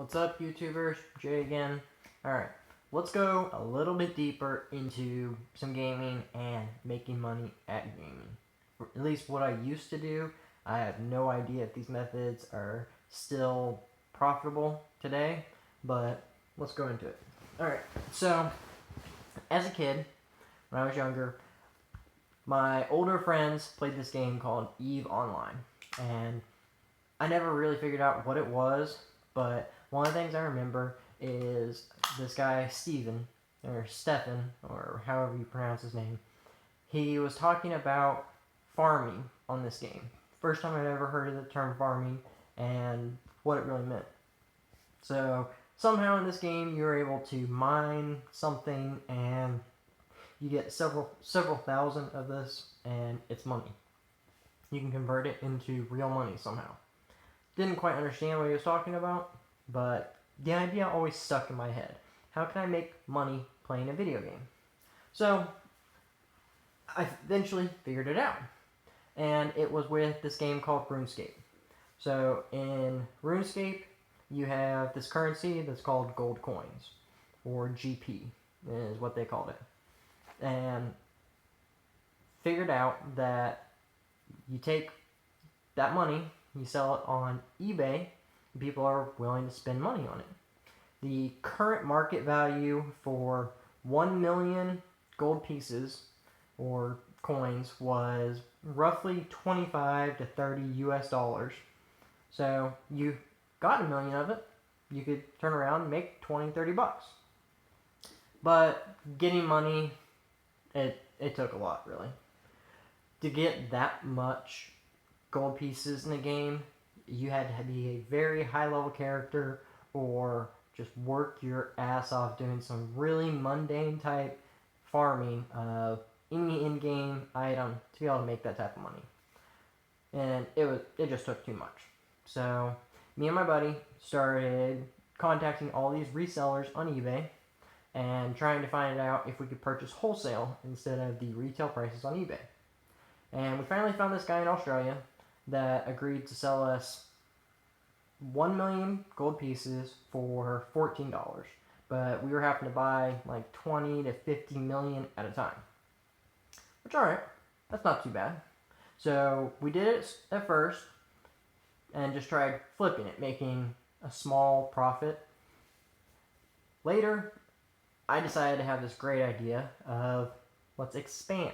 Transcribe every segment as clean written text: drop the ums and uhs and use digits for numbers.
What's up, YouTubers? Jay again. Alright, let's go a little bit deeper into some gaming and making money at gaming. Or at least what I used to do. I have no idea if these methods are still profitable today, but let's go into it. Alright, so as a kid, when I was younger, my older friends played this game called EVE Online, and I never really figured out what it was, but one of the things I remember is this guy, Steven, or Stefan, or however you pronounce his name. He was talking about farming on this game. First time I'd ever heard of the term farming and what it really meant. So somehow in this game you are able to mine something and you get several thousand of this and it's money. You can convert it into real money somehow. Didn't quite understand what he was talking about, but the idea always stuck in my head. How can I make money playing a video game? So I eventually figured it out. And it was with this game called Runescape. So in Runescape, you have this currency that's called gold coins, or GP is what they called it. And figured out that you take that money, you sell it on eBay, people are willing to spend money on it. The current market value for 1 million gold pieces or coins was roughly 25 to 30 US dollars. So you got 1 million of it, you could turn around and make 20, 30 bucks. But getting money, it took a lot, really. To get that much gold pieces in the game, you had to be a very high level character or just work your ass off doing some really mundane type farming of any in-game item to be able to make that type of money. And it just took too much. So me and my buddy started contacting all these resellers on eBay and trying to find out if we could purchase wholesale instead of the retail prices on eBay. And we finally found this guy in Australia that agreed to sell us 1 million gold pieces for $14. But we were having to buy like 20 to 50 million at a time. Which, alright, that's not too bad. So we did it at first and just tried flipping it, making a small profit. Later, I decided to have this great idea of let's expand.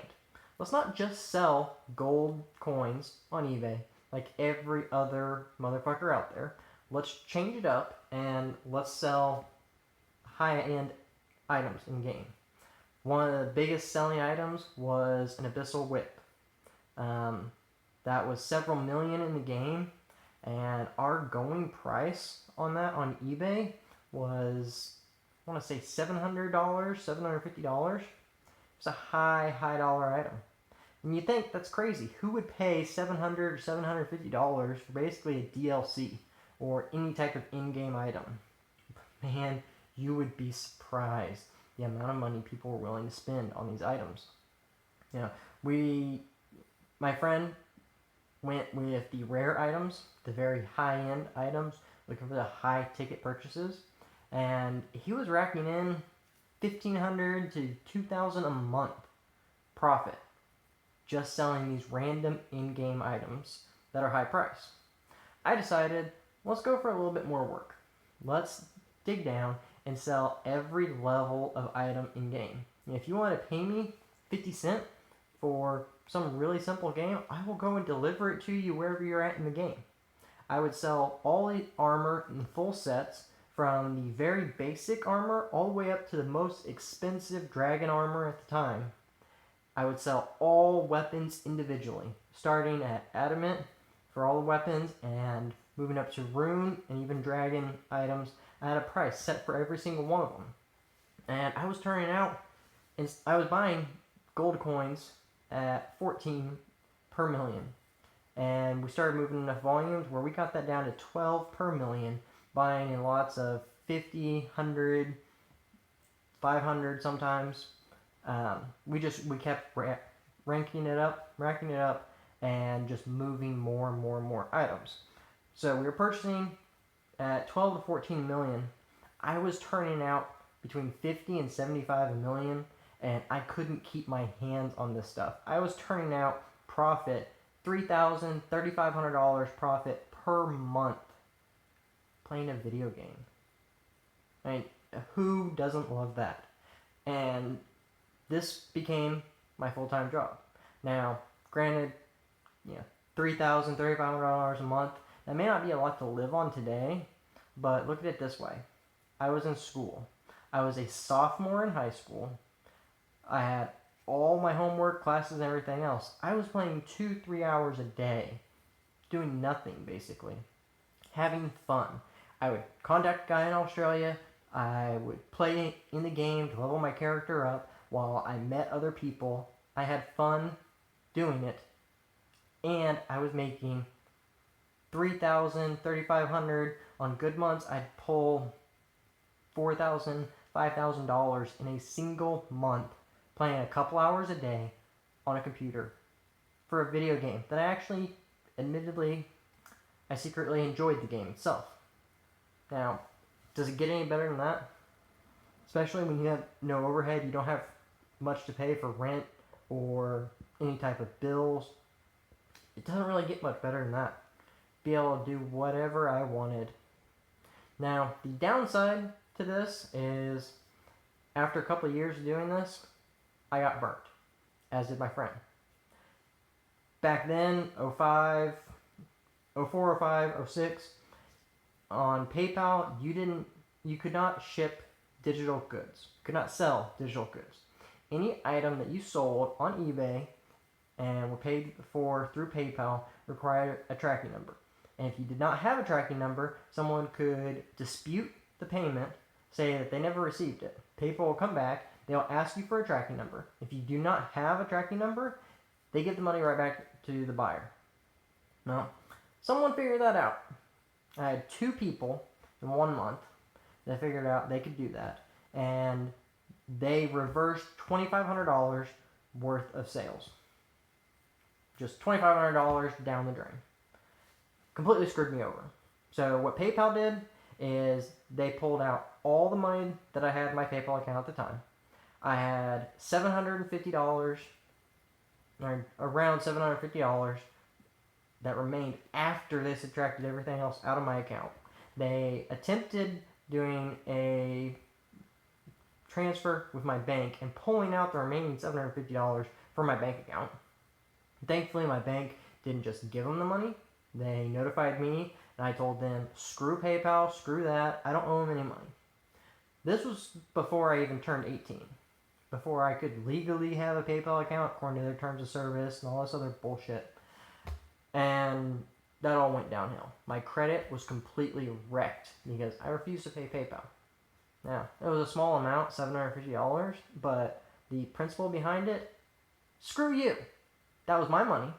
Let's not just sell gold coins on eBay like every other motherfucker out there. Let's change it up and let's sell high-end items in game. One of the biggest selling items was an Abyssal Whip. That was several million in the game, and our going price on that on eBay was, I want to say $700, $750. It's a high dollar item. And you think that's crazy. Who would pay $700 or $750 for basically a DLC or any type of in-game item? Man, you would be surprised the amount of money people were willing to spend on these items. You know, my friend went with the rare items, the very high-end items, looking for the high-ticket purchases, and he was racking in $1,500 to $2,000 a month profit just selling these random in-game items that are high price. I decided, let's go for a little bit more work. Let's dig down and sell every level of item in-game. If you want to pay me 50 cents for some really simple game, I will go and deliver it to you wherever you're at in the game. I would sell all the armor in full sets, from the very basic armor all the way up to the most expensive dragon armor at the time. I would sell all weapons individually, starting at adamant for all the weapons and moving up to rune and even dragon items at a price set for every single one of them. And I was turning out, and I was buying gold coins at 14 per million. And we started moving enough volumes where we got that down to 12 per million, buying in lots of 50, 100, 500 sometimes. We kept racking it up, and just moving more and more items. So we were purchasing at 12 to 14 million, I was turning out between 50 and 75 million, and I couldn't keep my hands on this stuff. I was turning out profit, $3,000, $3,500 profit per month playing a video game. I mean, who doesn't love that? And this became my full-time job. Now, granted, $3,000, $3,500 a month, that may not be a lot to live on today, but look at it this way. I was in school. I was a sophomore in high school. I had all my homework, classes, and everything else. I was playing 2-3 hours a day, doing nothing basically, having fun. I would contact a guy in Australia. I would play in the game to level my character up while I met other people. I had fun doing it, and I was making $3,000, $3,500 on good months. I'd pull $4,000, $5,000 in a single month playing a couple hours a day on a computer for a video game that I actually, admittedly, I secretly enjoyed the game itself. Now, does it get any better than that? Especially when you have no overhead, you don't have much to pay for rent or any type of bills. It doesn't really get much better than that. Be able to do whatever I wanted. Now, the downside to this is after a couple of years of doing this, I got burnt, as did my friend. Back then, 05, 04, 05, 06, on PayPal, you could not ship digital goods. Could not sell digital goods. Any item that you sold on eBay and were paid for through PayPal required a tracking number. And if you did not have a tracking number, someone could dispute the payment, say that they never received it. PayPal will come back, they'll ask you for a tracking number. If you do not have a tracking number, they give the money right back to the buyer. Now, someone figured that out. I had 2 people in 1 month that figured out they could do that, and they reversed $2,500 worth of sales. Just $2,500 down the drain. Completely screwed me over. So what PayPal did is they pulled out all the money that I had in my PayPal account at the time. I had $750, or around $750, that remained after they subtracted everything else out of my account. They attempted doing a transfer with my bank and pulling out the remaining $750 from my bank account. Thankfully, my bank didn't just give them the money. They notified me, and I told them, screw PayPal, screw that, I don't owe them any money. This was before I even turned 18. Before I could legally have a PayPal account according to their terms of service and all this other bullshit. And that all went downhill. My credit was completely wrecked because I refused to pay PayPal. Now, it was a small amount, $750, but the principle behind it, screw you. That was my money.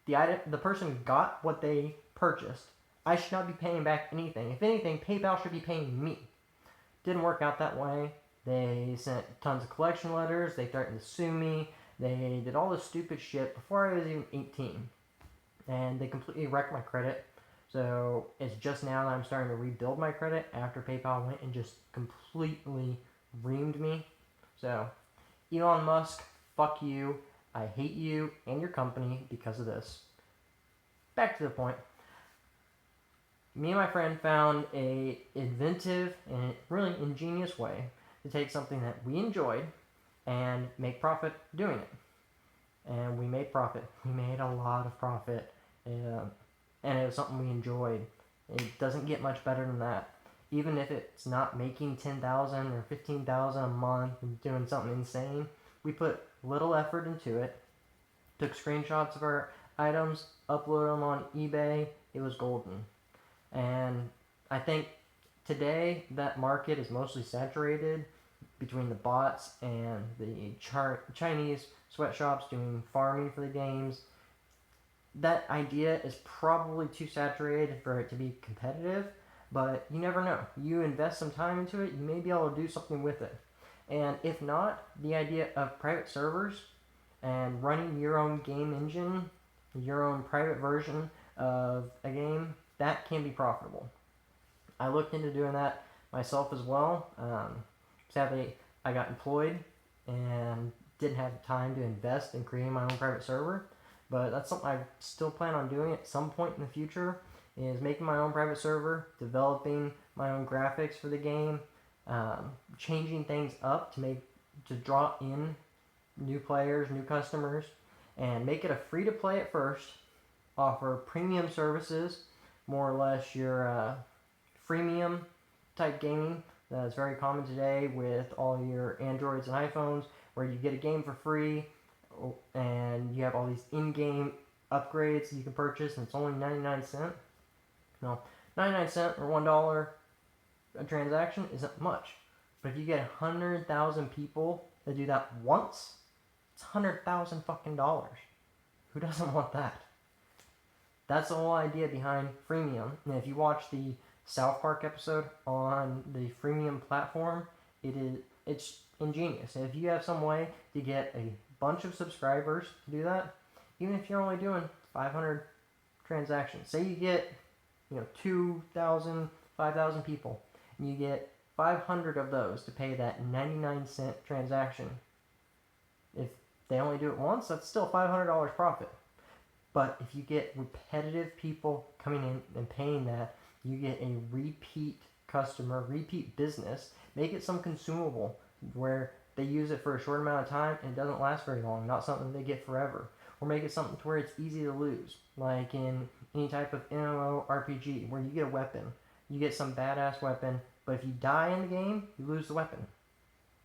The person got what they purchased. I should not be paying back anything. If anything, PayPal should be paying me. Didn't work out that way. They sent tons of collection letters. They threatened to sue me. They did all this stupid shit before I was even 18. And they completely wrecked my credit. So it's just now that I'm starting to rebuild my credit after PayPal went and just completely reamed me. So, Elon Musk, fuck you. I hate you and your company because of this. Back to the point. Me and my friend found a inventive and really ingenious way to take something that we enjoyed and make profit doing it. And we made profit. We made a lot of profit. And it was something we enjoyed. It doesn't get much better than that. Even if it's not making $10,000 or $15,000 a month and doing something insane, we put little effort into it. Took screenshots of our items, uploaded them on eBay. It was golden. And I think today that market is mostly saturated between the bots and the Chinese sweatshops doing farming for the games. That idea is probably too saturated for it to be competitive, but you never know. You invest some time into it, you may be able to do something with it. And if not, the idea of private servers and running your own game engine, your own private version of a game, that can be profitable. I looked into doing that myself as well. Sadly, I got employed and didn't have time to invest in creating my own private server. But that's something I still plan on doing at some point in the future, is making my own private server, developing my own graphics for the game, changing things up to draw in new players, new customers, and make it a free to play at first, offer premium services, more or less your freemium type gaming that's very common today with all your Androids and iPhones, where you get a game for free and you have all these in-game upgrades you can purchase, and it's only 99 cents. No, 99 cents or $1 a transaction isn't much. But if you get 100,000 people that do that once, it's 100,000 fucking dollars. Who doesn't want that? That's the whole idea behind freemium. And if you watch the South Park episode on the freemium platform, it's ingenious. And if you have some way to get a bunch of subscribers to do that, even if you're only doing 500 transactions, say you get 2,000, 5,000 people, and you get 500 of those to pay that 99-cent transaction. If they only do it once, that's still $500 profit. But if you get repetitive people coming in and paying that, you get a repeat customer, repeat business. Make it some consumable where they use it for a short amount of time and it doesn't last very long, not something they get forever. Or make it something to where it's easy to lose, like in any type of MMORPG where you get a weapon. You get some badass weapon, but if you die in the game, you lose the weapon.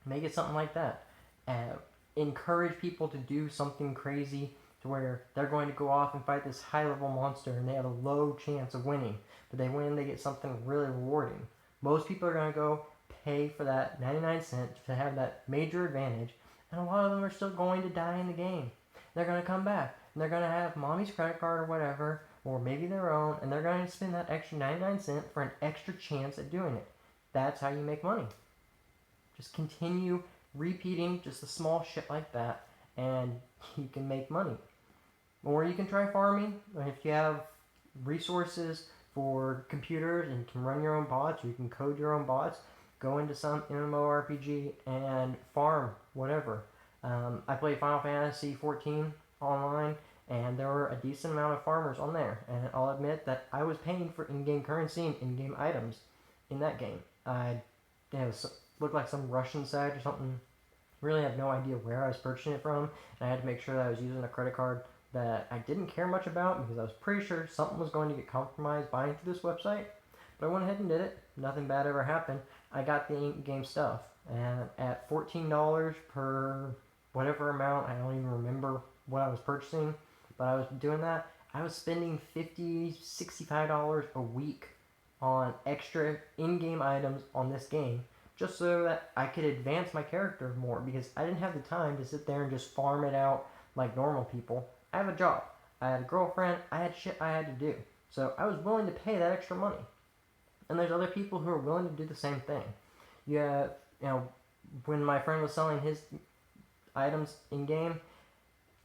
Make it something like that. Encourage people to do something crazy to where they're going to go off and fight this high-level monster and they have a low chance of winning. But they win, they get something really rewarding. Most people are going to go pay for that 99 cents to have that major advantage, and a lot of them are still going to die in the game. They're going to come back, and they're going to have mommy's credit card or whatever, or maybe their own, and they're going to spend that extra 99 cents for an extra chance at doing it. That's how you make money. Just continue repeating just the small shit like that, and you can make money. Or you can try farming. If you have resources for computers and can run your own bots, or you can code your own bots, go into some MMORPG and farm whatever. I played Final Fantasy 14 online, and there were a decent amount of farmers on there. And I'll admit that I was paying for in-game currency and in-game items in that game. It looked like some Russian site or something. Really have no idea where I was purchasing it from, and I had to make sure that I was using a credit card that I didn't care much about because I was pretty sure something was going to get compromised buying through this website. But I went ahead and did it. Nothing bad ever happened. I got the in-game stuff, and at $14 per whatever amount, I don't even remember what I was purchasing, but I was doing that. I was spending $50, $65 a week on extra in-game items on this game, just so that I could advance my character more, because I didn't have the time to sit there and just farm it out like normal people. I have a job. I had a girlfriend. I had shit I had to do. So I was willing to pay that extra money. And there's other people who are willing to do the same thing. When my friend was selling his items in-game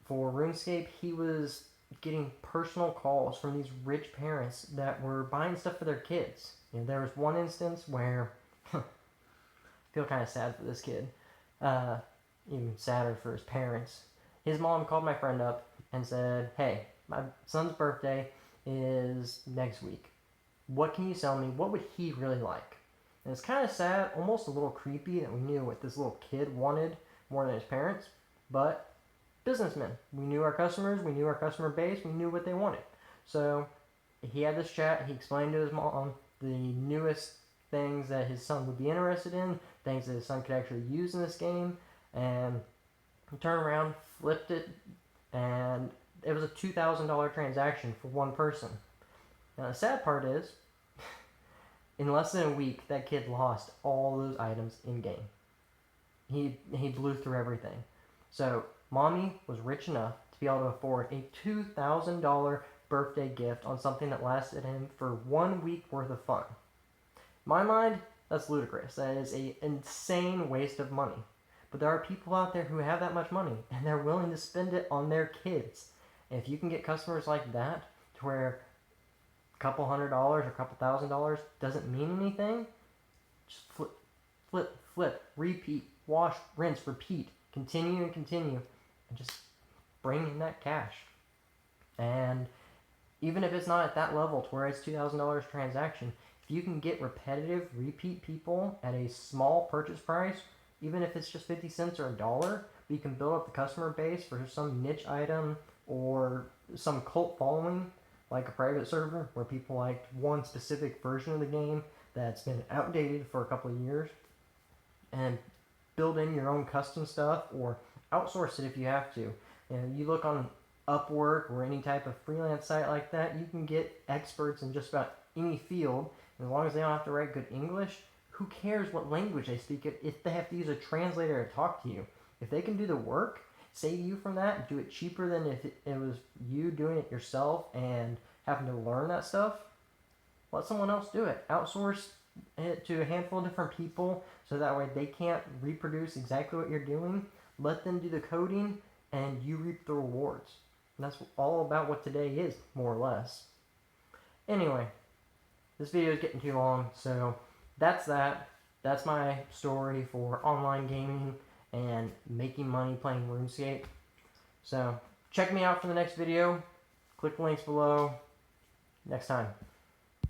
for Runescape, he was getting personal calls from these rich parents that were buying stuff for their kids. There was one instance where I feel kind of sad for this kid. Even sadder for his parents. His mom called my friend up and said, "Hey, my son's birthday is next week. What can you sell me? What would he really like?" And it's kind of sad, almost a little creepy that we knew what this little kid wanted more than his parents. But businessmen, we knew our customers, we knew our customer base, we knew what they wanted. So he had this chat, he explained to his mom the newest things that his son would be interested in, things that his son could actually use in this game, and turned around, flipped it, and it was a $2,000 transaction for one person. Now the sad part is, in less than a week, that kid lost all those items in game. He blew through everything. So mommy was rich enough to be able to afford a $2,000 birthday gift on something that lasted him for 1 week worth of fun. In my mind, that's ludicrous. That is an insane waste of money. But there are people out there who have that much money, and they're willing to spend it on their kids. And if you can get customers like that, to where couple $100 or a couple $1,000 doesn't mean anything, just flip, repeat, wash, rinse, repeat, continue and continue, and just bring in that cash. And even if it's not at that level to where it's $2,000 transaction, if you can get repetitive, repeat people at a small purchase price, even if it's just 50 cents or $1, you can build up the customer base for some niche item or some cult following, like a private server where people like one specific version of the game that's been outdated for a couple of years, and build in your own custom stuff or outsource it if you have to. You look on Upwork or any type of freelance site like that, you can get experts in just about any field. As long as they don't have to write good English, who cares what language they speak if they have to use a translator to talk to you? If they can do the work, save you from that, do it cheaper than if it was you doing it yourself and having to learn that stuff, let someone else do it. Outsource it to a handful of different people so that way they can't reproduce exactly what you're doing. Let them do the coding and you reap the rewards. And that's all about what today is, more or less. Anyway, this video is getting too long, so that's that. That's my story for online gaming and making money playing RuneScape. So check me out for the next video. Click the links below. Next time.